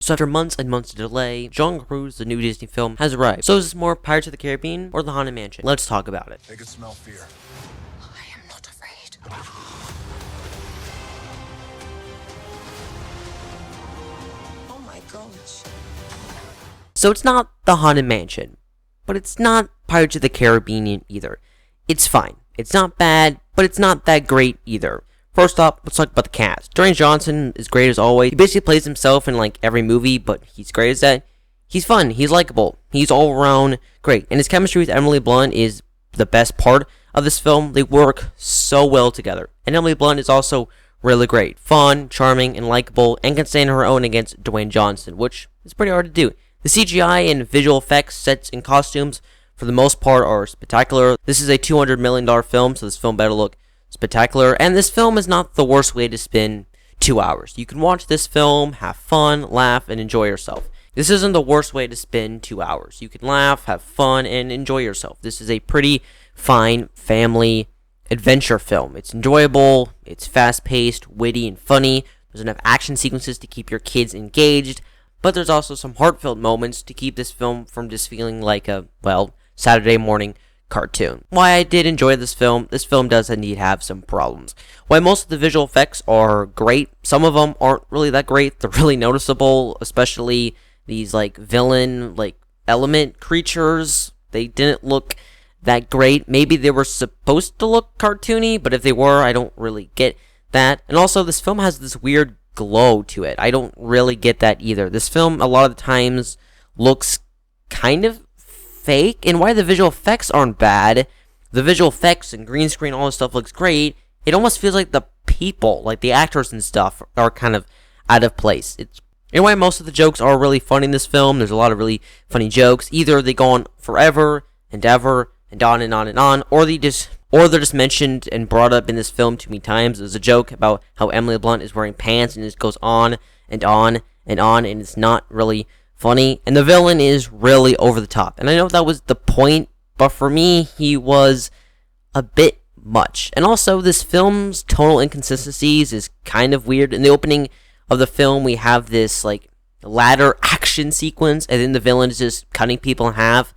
So after months and months of delay, Jungle Cruise, the new Disney film, has arrived. So is this more Pirates of the Caribbean or The Haunted Mansion? Let's talk about it. They can smell fear. I am not afraid. Oh my gosh. So it's not The Haunted Mansion, but it's not Pirates of the Caribbean either. It's fine. It's not bad, but it's not that great either. First up, let's talk about the cast. Dwayne Johnson is great as always. He basically plays himself in like every movie, but he's great as that. He's fun, he's likable, he's all around great. And his chemistry with Emily Blunt is the best part of this film. They work so well together. And Emily Blunt is also really great. Fun, charming, and likable, and can stand her own against Dwayne Johnson, which is pretty hard to do. The CGI and visual effects, sets, and costumes, for the most part, are spectacular. This is a $200 million film, so this film better look spectacular. And this film is not the worst way to spend 2 hours. You can watch this film, have fun, laugh, and enjoy yourself. This isn't the worst way to spend 2 hours. You can laugh, have fun, and enjoy yourself. This is a pretty fine family adventure film. It's enjoyable, it's fast-paced, witty, and funny. There's enough action sequences to keep your kids engaged, but there's also some heartfelt moments to keep this film from just feeling like a, well, Saturday morning cartoon. Why I did enjoy this film does indeed have some problems. While most of the visual effects are great, some of them aren't really that great. They're really noticeable, especially these like villain like element creatures. They didn't look that great. Maybe they were supposed to look cartoony, but if they were, I don't really get that. And also, this film has this weird glow to it. I don't really get that either. This film a lot of the times looks kind of fake, and why the visual effects aren't bad. The visual effects and green screen, all this stuff looks great. It almost feels like the people, like the actors and stuff, are kind of out of place. And why most of the jokes are really funny in this film. There's a lot of really funny jokes. Either they go on forever and ever and on and on and on, or they're just mentioned and brought up in this film too many times. There's a joke about how Emily Blunt is wearing pants, and it goes on and on and on, and it's not really funny, and the villain is really over the top. And I know that was the point, but for me, he was a bit much. And also, this film's tonal inconsistencies is kind of weird. In the opening of the film, we have this like ladder action sequence, and then the villain is just cutting people in half.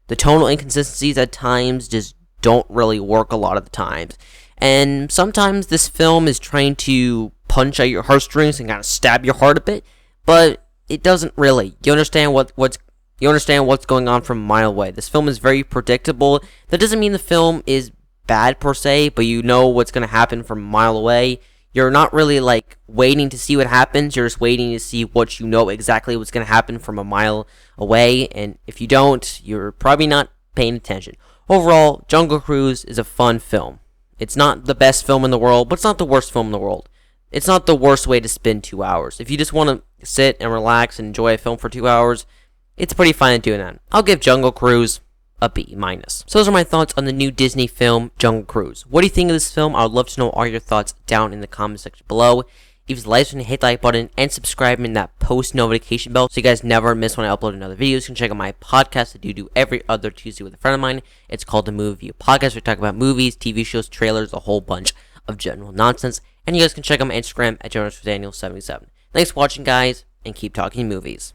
The tonal inconsistencies at times just don't really work a lot of the times. And sometimes this film is trying to punch at your heartstrings and kind of stab your heart a bit, but it doesn't really. You understand what's going on from a mile away. This film is very predictable. That doesn't mean the film is bad per se, but you know what's going to happen from a mile away. You're not really like waiting to see what happens. You're just waiting to see what you know exactly what's going to happen from a mile away. And if you don't, you're probably not paying attention. Overall, Jungle Cruise is a fun film. It's not the best film in the world, but it's not the worst film in the world. It's not the worst way to spend 2 hours. If you just want to sit and relax and enjoy a film for 2 hours, it's pretty fine at doing that. I'll give Jungle Cruise a B-. So those are my thoughts on the new Disney film, Jungle Cruise. What do you think of this film? I would love to know all your thoughts down in the comment section below. If you like this one, hit the like button and subscribe and that post notification bell so you guys never miss when I upload another video. You can check out my podcast that I do every other Tuesday with a friend of mine. It's called The Movie View Podcast. We talk about movies, TV shows, trailers, a whole bunch of general nonsense. And you guys can check out my Instagram at JohnSDaniel77. Thanks for watching, guys, and keep talking movies.